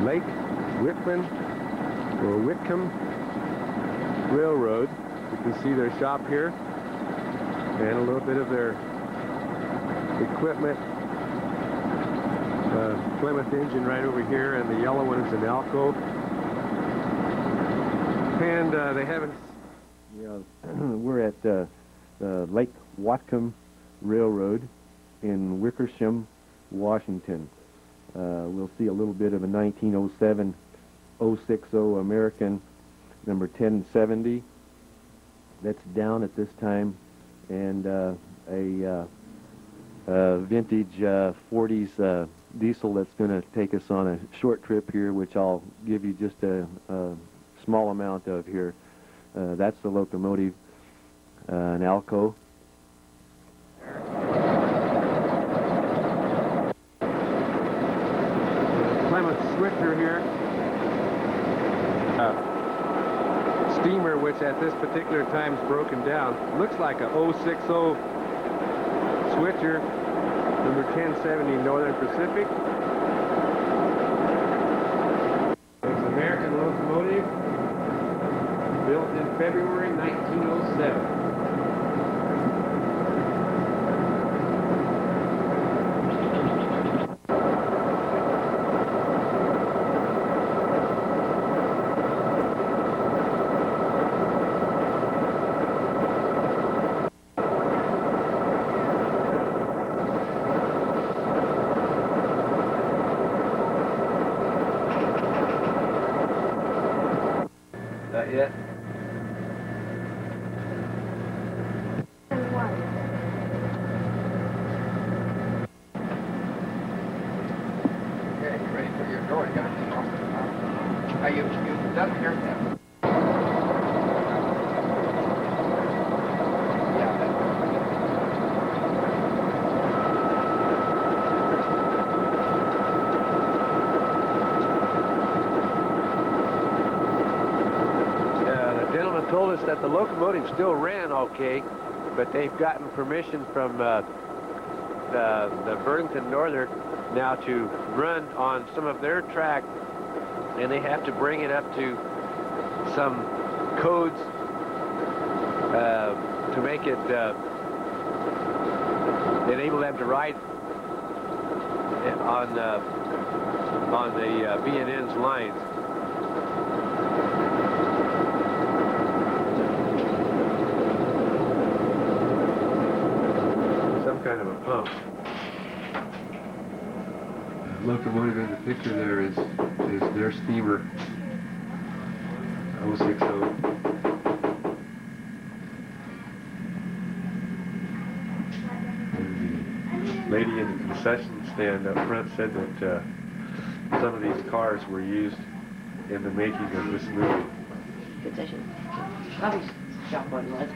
Lake Whitman or Whatcom Railroad. You can see their shop here and a little bit of their equipment. Plymouth engine right over here, and the yellow one is an Alco. And they haven't. We're at Lake Whatcom Railroad in Wickersham, Washington. We'll see a little bit of a 1907 060 American number 1070 that's down at this time, and a vintage 40s diesel that's going to take us on a short trip here, which I'll give you just a small amount of here. That's the locomotive, an Alco. Plymouth switcher here. Steamer, which at this particular time is broken down. Looks like a 060 switcher, number 1070 Northern Pacific. It's an American locomotive, built in February 1907. Not yet. Okay, you ready for your door? You got anything else? You done here now? Told us that the locomotive still ran okay, but they've gotten permission from the Burlington Northern now to run on some of their track, and they have to bring it up to some codes to make it enable them to ride on the B&N's lines. Kind of a pump. The locomotive in the picture there is their steamer 060. And the lady in the concession stand up front said that some of these cars were used in the making of this movie. Concession. Probably shop one was.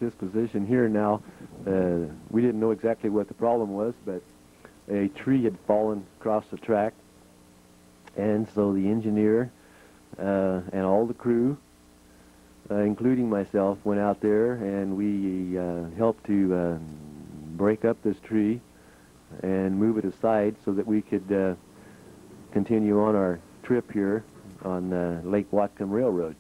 This position here now, we didn't know exactly what the problem was, but a tree had fallen across the track, and so the engineer and all the crew, including myself, went out there, and we helped to break up this tree and move it aside so that we could continue on our trip here on Lake Whatcom Railroad.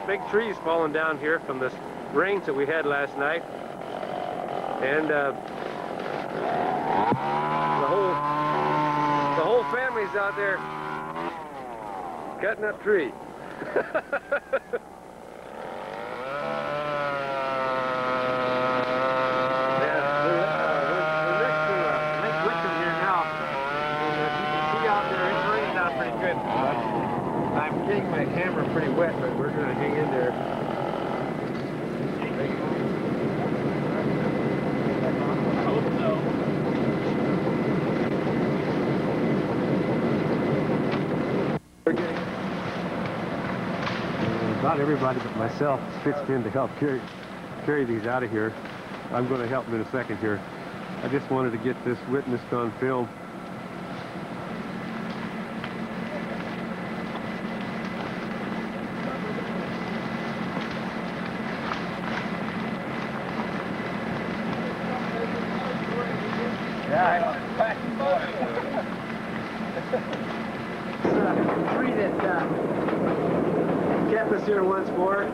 Big trees falling down here from the rains that we had last night, and the whole out there cutting up trees. I'm getting my hammer pretty wet, but we're going to hang in there. I hope so. About everybody but myself is pitched in to help carry these out of here. I'm going to help them in a second here. I just wanted to get this witnessed on film. Tree that kept us here once more.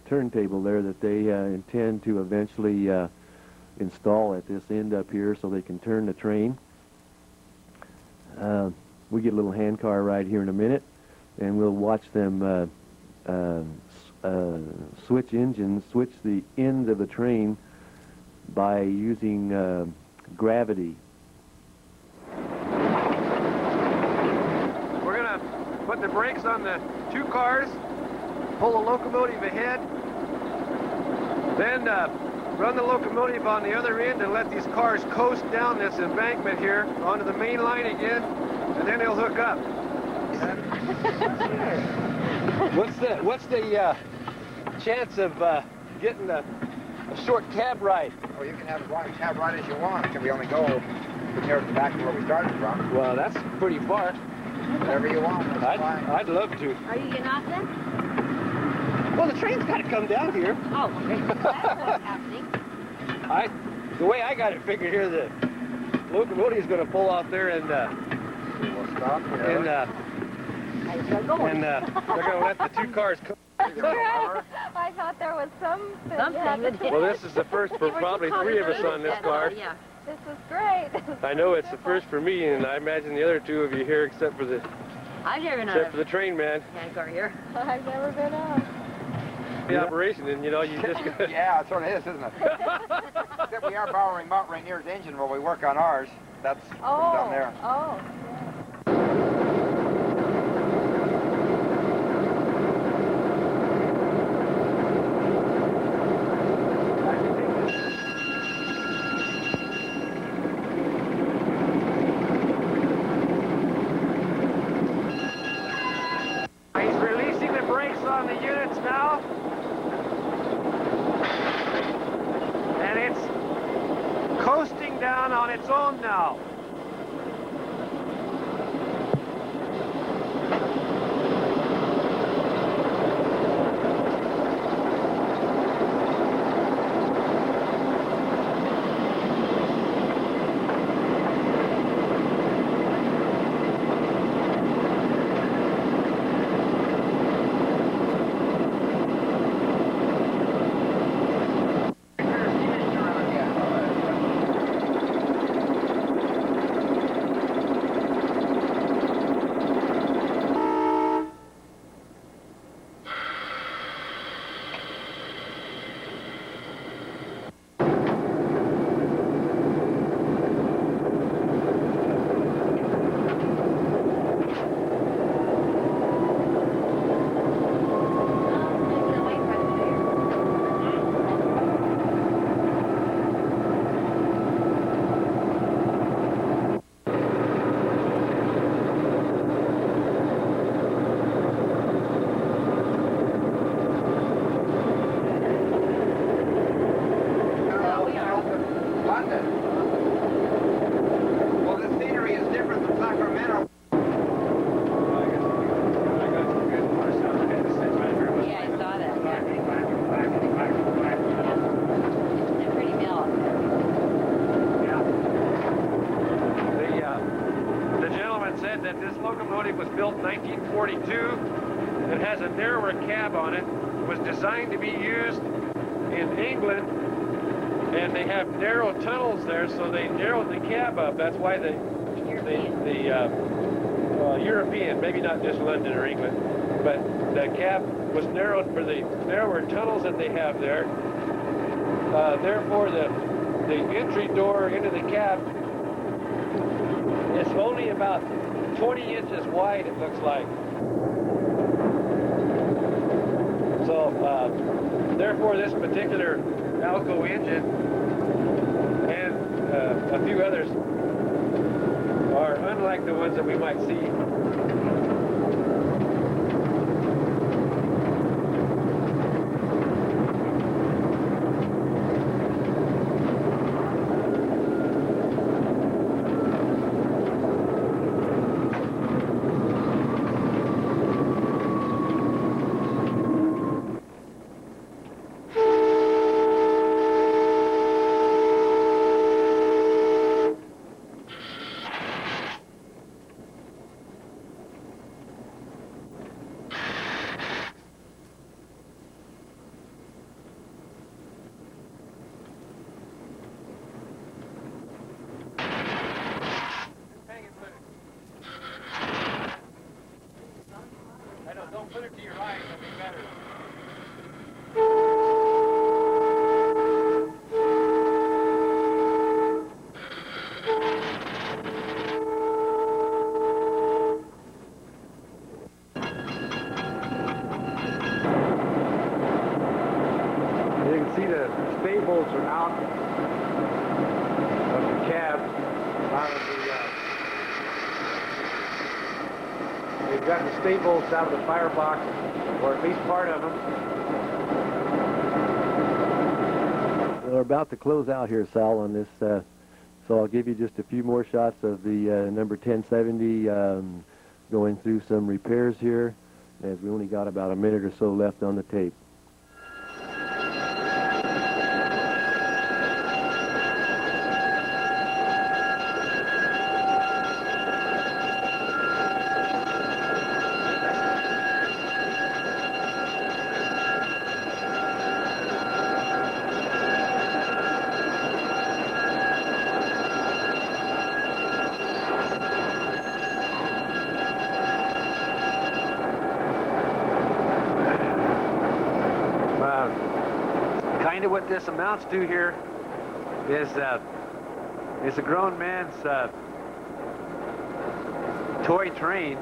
Turntable there that they intend to eventually install at this end up here so they can turn the train. We get a little hand car right here in a minute, and we'll watch them switch engines, switch the end of the train by using gravity. We're going to put the brakes on the two cars, pull the locomotive ahead, then run the locomotive on the other end and let these cars coast down this embankment here onto the main line again, and then they'll hook up. What's the chance of getting a short cab ride? Well, you can have as long a cab ride as you want. Can we only go from here to the back to where we started from? Well, that's pretty far. Whatever you want. That's fine. I'd love to. Are you getting off then? Well, the train's got to come down here. Oh, okay. That's what's happening. The way I got it figured here, the locomotive's going to pull off there and We'll stop here. and I start going. they're going to let the two cars come. I thought there was something Something. Well, this is the first for probably three of us on this car. Yeah. This is great. I know it's the first for me, and I imagine the other two of you here, except for the I've never been except for on the train man. a hand car here. I've never been on. The operation, and you know, you just Yeah, it sort of is, isn't it? Except we are borrowing Mount Rainier's engine while we work on ours. That's down there. Oh. He's releasing the brakes on the units now. And it's coasting down on its own now. 42 that has a narrower cab on it. Was designed to be used in England, and they have narrow tunnels there, so they narrowed the cab up. That's why the European, maybe not just London or England, but the cab was narrowed for the narrower tunnels that they have there. Therefore, the entry door into the cab is only about 20 inches wide, it looks like. So, therefore, this particular Alco engine and a few others are unlike the ones that we might see. Don't put it to your right, that'd be better. You can see the stay bolts are out of the cab, out of the they've got the stay bolts out of the firebox, or at least part of them. We're about to close out here, Sal, on this, so I'll give you just a few more shots of the number 1070 going through some repairs here, as we only got about a minute or so left on the tape. Kind of what this amounts to here is a grown man's toy train